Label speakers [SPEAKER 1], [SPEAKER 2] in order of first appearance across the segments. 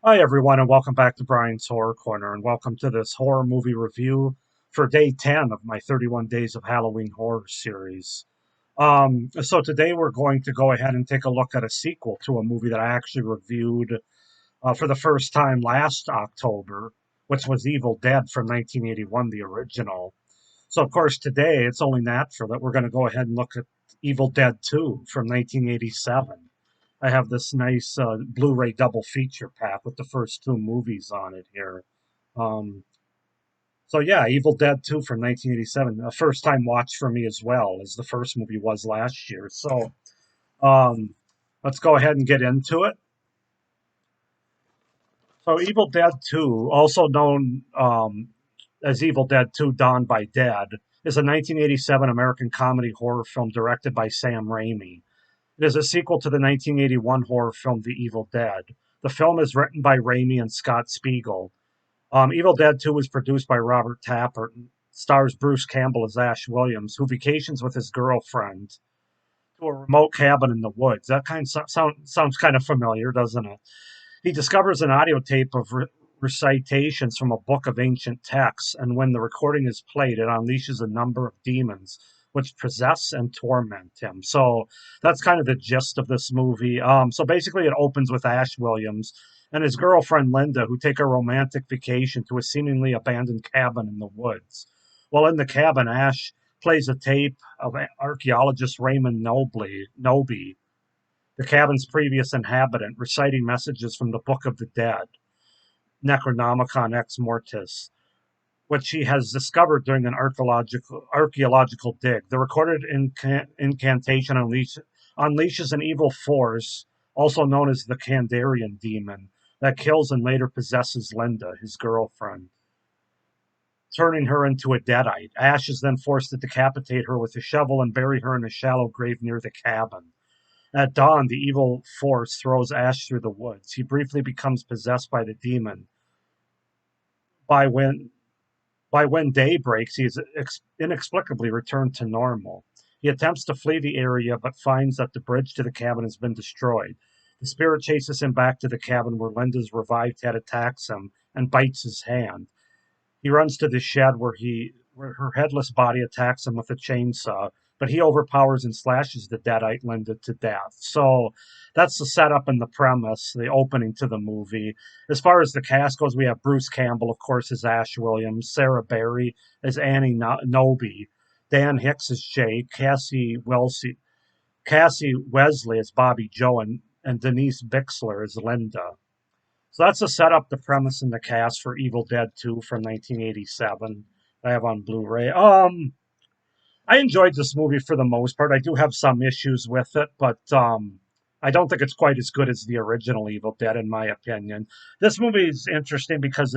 [SPEAKER 1] Hi, everyone, and welcome back to Brian's Horror Corner, and welcome to this horror movie review for day 10 of my 31 Days of Halloween horror series. So today we're going to go ahead and take a look at a sequel to a movie that I actually reviewed for the first time last October, which was Evil Dead from 1981, the original. So, of course, today it's only natural that we're going to go ahead and look at Evil Dead 2 from 1987. I have this nice Blu-ray double feature pack with the first two movies on it here. Um, so yeah, Evil Dead 2 from 1987, a first time watch for me as well, as the first movie was last year. So um, let's go ahead and get into it. So Evil Dead 2, also known as Evil Dead 2 Dawn by Dead, is a 1987 American comedy horror film directed by Sam Raimi. It is a sequel to the 1981 horror film The Evil Dead. The film is written by Raimi and Scott Spiegel. Evil Dead 2 was produced by Robert Tapert and stars Bruce Campbell as Ash Williams, who vacations with his girlfriend to a remote cabin in the woods. That sounds kind of familiar, doesn't it? He discovers an audio tape of recitations from a book of ancient texts, and when the recording is played, it unleashes a number of demons which possess and torment him. So that's kind of the gist of this movie. So basically, it opens with Ash Williams and his girlfriend Linda, who take a romantic vacation to a seemingly abandoned cabin in the woods. While in the cabin, Ash plays a tape of archaeologist Raymond Noby, the cabin's previous inhabitant, reciting messages from the Book of the Dead, Necronomicon Ex Mortis, which he has discovered during an archaeological dig. The recorded incantation unleashes an evil force, also known as the Kandarian demon, that kills and later possesses Linda, his girlfriend, turning her into a deadite. Ash is then forced to decapitate her with a shovel and bury her in a shallow grave near the cabin. At dawn, the evil force throws Ash through the woods. He briefly becomes possessed by the demon. By when by when day breaks, he is inexplicably returned to normal. He attempts to flee the area, but finds that the bridge to the cabin has been destroyed. The spirit chases him back to the cabin where Linda's revived head attacks him and bites his hand. He runs to the shed where her headless body attacks him with a chainsaw, but he overpowers and slashes the deadite Linda to death. So that's the setup and the premise, the opening to the movie. As far as the cast goes, we have Bruce Campbell, of course, as Ash Williams, Sarah Berry as Annie Noby, Dan Hicks as Jay, Cassie Wesley as Bobby Joe, and Denise Bixler as Linda. So that's the setup, the premise, and the cast for Evil Dead 2 from 1987. I have on Blu-ray. I enjoyed this movie for the most part. I do have some issues with it, but I don't think it's quite as good as the original Evil Dead, in my opinion. This movie is interesting because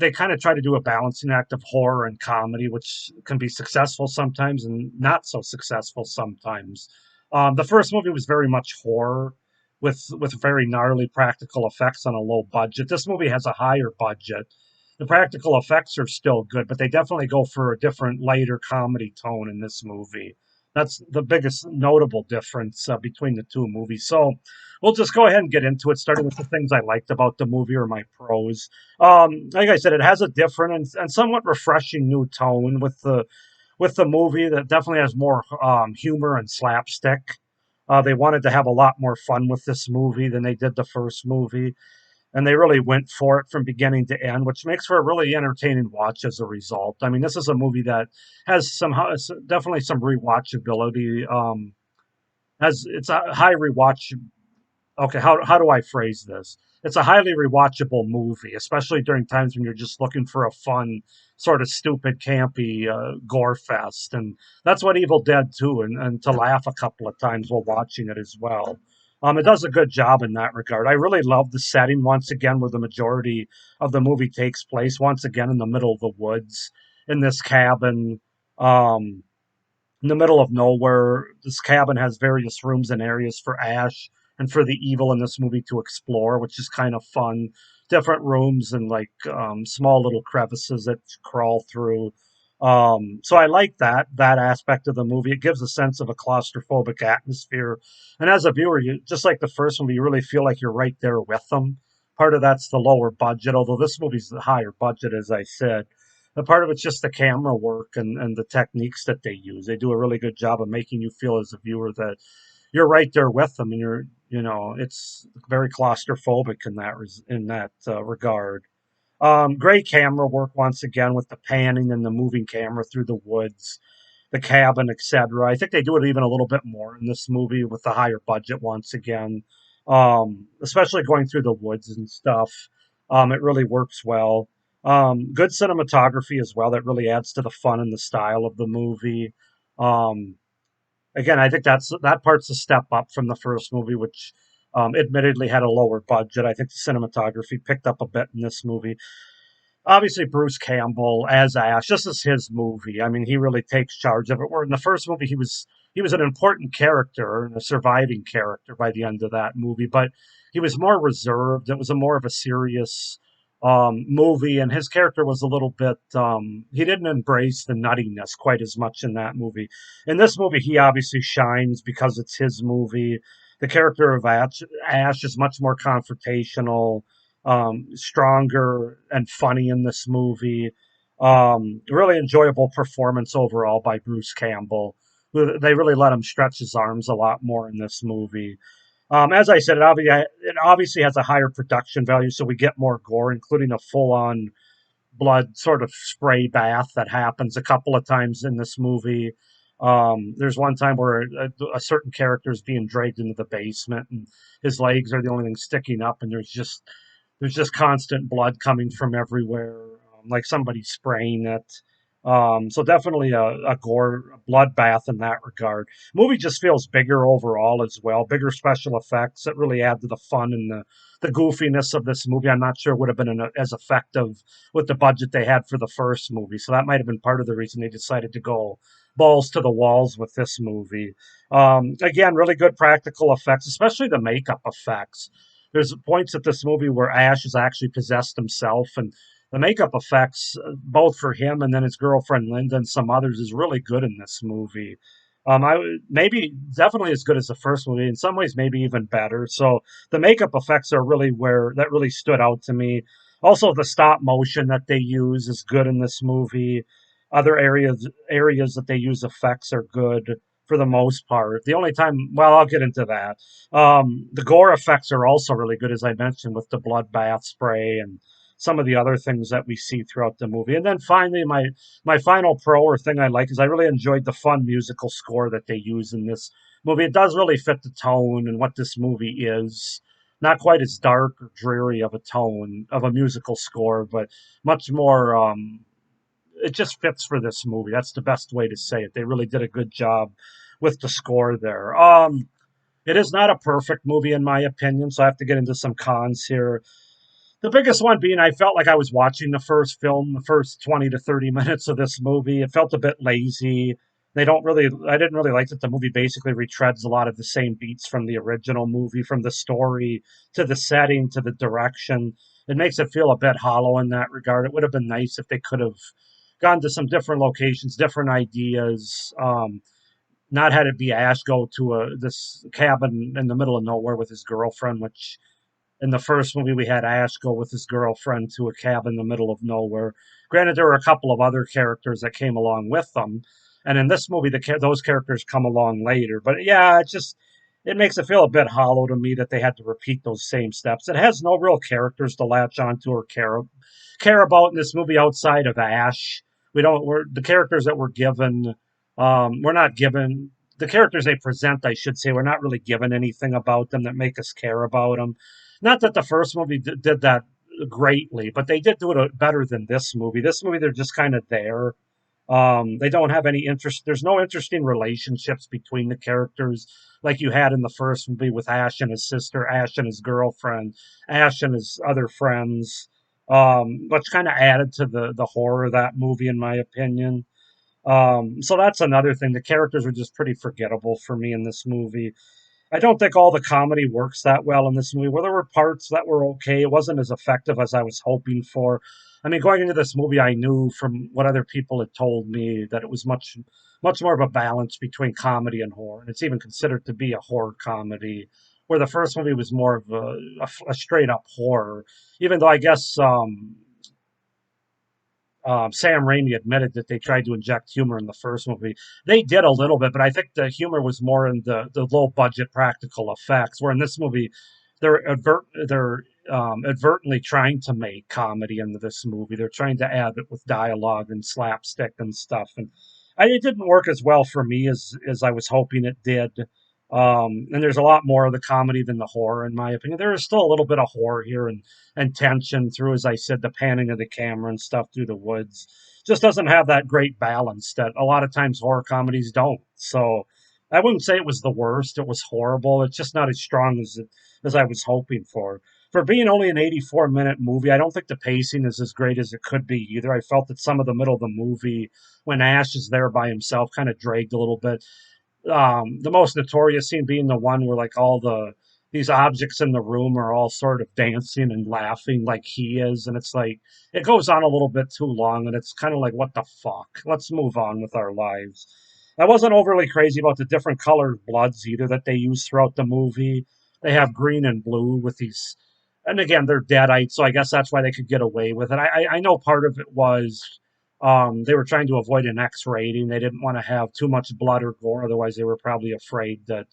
[SPEAKER 1] they kind of try to do a balancing act of horror and comedy, which can be successful sometimes and not so successful sometimes. The first movie was very much horror with very gnarly practical effects on a low budget. This movie has a higher budget. The practical effects are still good, but they definitely go for a different, lighter comedy tone in this movie. That's the biggest notable difference between the two movies. So we'll just go ahead and get into it, starting with the things I liked about the movie or my pros. Like I said, it has a different and somewhat refreshing new tone with the movie that definitely has more humor and slapstick. They wanted to have a lot more fun with this movie than they did the first movie, and they really went for it from beginning to end, which makes for a really entertaining watch as a result. I mean, this is a movie that has definitely some rewatchability. Has it's a high rewatch. Okay, how do I phrase this? It's a highly rewatchable movie, especially during times when you're just looking for a fun, sort of stupid, campy gore fest, and that's what Evil Dead 2, and to laugh a couple of times while watching it as well. It does a good job in that regard. I really love the setting once again, where the majority of the movie takes place. Once again, in the middle of the woods, in this cabin. Um, in the middle of nowhere. This cabin has various rooms and areas for Ash and for the evil in this movie to explore, which is kind of fun. Different rooms and like small little crevices that crawl through. So I like that aspect of the movie. It gives a sense of a claustrophobic atmosphere, and as a viewer, you just like the first movie, you really feel like you're right there with them. Part of that's the lower budget, although this movie's the higher budget, as I said. A part of it's just the camera work and the techniques that they use. They do a really good job of making you feel as a viewer that you're right there with them, and it's very claustrophobic in that regard. Great camera work once again with the panning and the moving camera through the woods, the cabin, etc. I think they do it even a little bit more in this movie with the higher budget once again, especially going through the woods and stuff. It really works well. Good cinematography as well. That really adds to the fun and the style of the movie. Um, Again, I think that part's a step up from the first movie, which admittedly had a lower budget. I think the cinematography picked up a bit in this movie. Obviously, Bruce Campbell as Ash. This is his movie. I mean, he really takes charge of it. Where in the first movie, he was an important character and a surviving character by the end of that movie, but he was more reserved. It was a more of a serious movie, and his character was a little bit. He didn't embrace the nuttiness quite as much in that movie. In this movie, he obviously shines because it's his movie. The character of Ash is much more confrontational, stronger and funny in this movie. Really enjoyable performance overall by Bruce Campbell. They really let him stretch his arms a lot more in this movie. As I said, it obviously has a higher production value, so we get more gore, including a full-on blood sort of spray bath that happens a couple of times in this movie. There's one time where a certain character is being dragged into the basement, and his legs are the only thing sticking up, and there's just constant blood coming from everywhere, like somebody spraying it. So definitely a gore a bloodbath in that regard. Movie just feels bigger overall as well. Bigger special effects that really add to the fun and the goofiness of this movie. I'm not sure it would have been as effective with the budget they had for the first movie. So that might have been part of the reason they decided to go balls to the walls with this movie. Again, really good practical effects, especially the makeup effects. There's points at this movie where Ash is actually possessed himself, and the makeup effects, both for him and then his girlfriend Linda and some others, is really good in this movie. Maybe definitely as good as the first movie. In some ways, maybe even better. So the makeup effects are really where that really stood out to me. Also, the stop motion that they use is good in this movie. Other areas that they use effects are good for the most part. The only time, well, I'll get into that. The gore effects are also really good, as I mentioned, with the bloodbath spray and some of the other things that we see throughout the movie. And then finally, my final pro or thing I like is I really enjoyed the fun musical score that they use in this movie. It does really fit the tone and what this movie is. Not quite as dark or dreary of a tone of a musical score, but much more. It just fits for this movie. That's the best way to say it. They really did a good job with the score there. It is not a perfect movie in my opinion, so I have to get into some cons here. The biggest one being I felt like I was watching the first film, the first 20 to 30 minutes of this movie. It felt a bit lazy. I didn't really like that the movie basically retreads a lot of the same beats from the original movie, from the story to the setting to the direction. It makes it feel a bit hollow in that regard. It would have been nice if they could have gone to some different locations, different ideas. Not had it be Ash go to this cabin in the middle of nowhere with his girlfriend, which in the first movie, we had Ash go with his girlfriend to a cabin in the middle of nowhere. Granted, there were a couple of other characters that came along with them, and in this movie, those characters come along later. But yeah, it makes it feel a bit hollow to me that they had to repeat those same steps. It has no real characters to latch onto or care about in this movie outside of Ash. We're the characters that we're given. We're not given the characters they present. I should say we're not really given anything about them that make us care about them. Not that the first movie did that greatly, but they did do it better than this movie. This movie, they're just kind of there. They don't have any interest. There's no interesting relationships between the characters like you had in the first movie with Ash and his sister, Ash and his girlfriend, Ash and his other friends, which kind of added to the horror of that movie, in my opinion. So that's another thing. The characters are just pretty forgettable for me in this movie. I don't think all the comedy works that well in this movie. Where there were parts that were okay, it wasn't as effective as I was hoping for. I mean, going into this movie, I knew from what other people had told me that it was much more of a balance between comedy and horror. And it's even considered to be a horror comedy, where the first movie was more of a straight up horror. Even though I guess Sam Raimi admitted that they tried to inject humor in the first movie. They did a little bit, but I think the humor was more in the low budget practical effects. Where in this movie, they're advertently trying to make comedy into this movie. They're trying to add it with dialogue and slapstick and stuff, and it didn't work as well for me as I was hoping it did. And there's a lot more of the comedy than the horror, in my opinion. There is still a little bit of horror here and tension through, as I said, the panning of the camera and stuff through the woods. Just doesn't have that great balance that a lot of times horror comedies don't. So I wouldn't say it was the worst. It was horrible. It's just not as strong as I was hoping for. For being only an 84-minute movie, I don't think the pacing is as great as it could be either. I felt that some of the middle of the movie, when Ash is there by himself, kind of dragged a little bit. The most notorious scene being the one where like all these objects in the room are all sort of dancing and laughing like he is, and it's like it goes on a little bit too long, and it's kind of like what the fuck, let's move on with our lives. I wasn't overly crazy about the different colored bloods either that they use throughout the movie. They have green and blue with these, and again, they're deadites, so I guess that's why they could get away with it. I know part of it was they were trying to avoid an X rating. They didn't want to have too much blood or gore, otherwise they were probably afraid that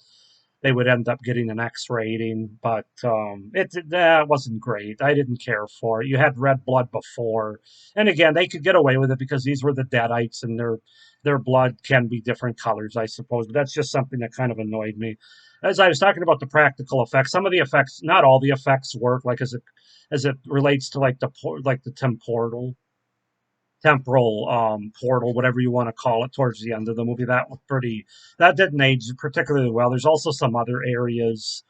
[SPEAKER 1] they would end up getting an X rating. But that wasn't great. I didn't care for it. You had red blood before, and again, they could get away with it because these were the Deadites, and their blood can be different colors, I suppose. But that's just something that kind of annoyed me. As I was talking about the practical effects, some of the effects, not all the effects work. Like as it relates to like the temporal portal, whatever you want to call it, towards the end of the movie. That didn't age particularly well. There's also some other areas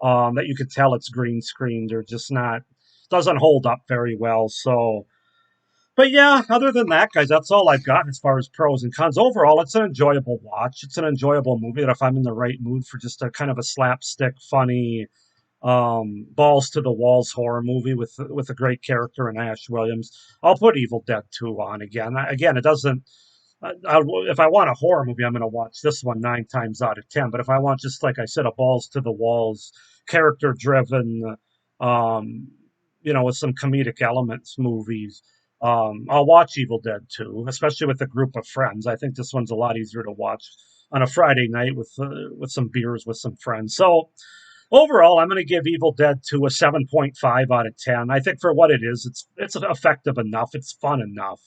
[SPEAKER 1] that you could tell it's green screened or just not doesn't hold up very well. So, but yeah, other than that, guys, that's all I've got as far as pros and cons. Overall, it's an enjoyable watch. It's an enjoyable movie that if I'm in the right mood for just a kind of a slapstick, funny, balls to the walls horror movie with a great character in Ash Williams. I'll put Evil Dead 2 on again. Again, it doesn't. If I want a horror movie, I'm going to watch this one 9 times out of 10. But if I want just like I said, a balls to the walls, character driven, um, with some comedic elements movies. I'll watch Evil Dead 2, especially with a group of friends. I think this one's a lot easier to watch on a Friday night with some beers with some friends. So overall, I'm going to give Evil Dead 2 a 7.5 out of 10. I think for what it is, it's effective enough. It's fun enough.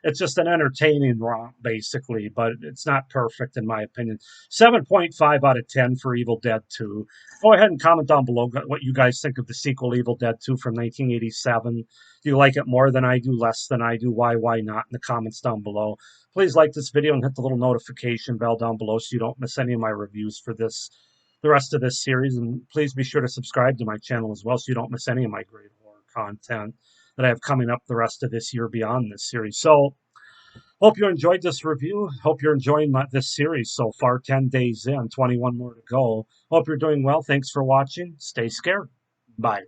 [SPEAKER 1] It's just an entertaining romp, basically, but it's not perfect in my opinion. 7.5 out of 10 for Evil Dead 2. Go ahead and comment down below what you guys think of the sequel Evil Dead 2 from 1987. Do you like it more than I do, less than I do? Why not? In the comments down below. Please like this video and hit the little notification bell down below so you don't miss any of my reviews for the rest of this series. And please be sure to subscribe to my channel as well so you don't miss any of my great horror content that I have coming up the rest of this year beyond this series. So, hope you enjoyed this review. Hope you're enjoying this series so far. 10 days in, 21 more to go. Hope you're doing well. Thanks for watching. Stay scared. Bye.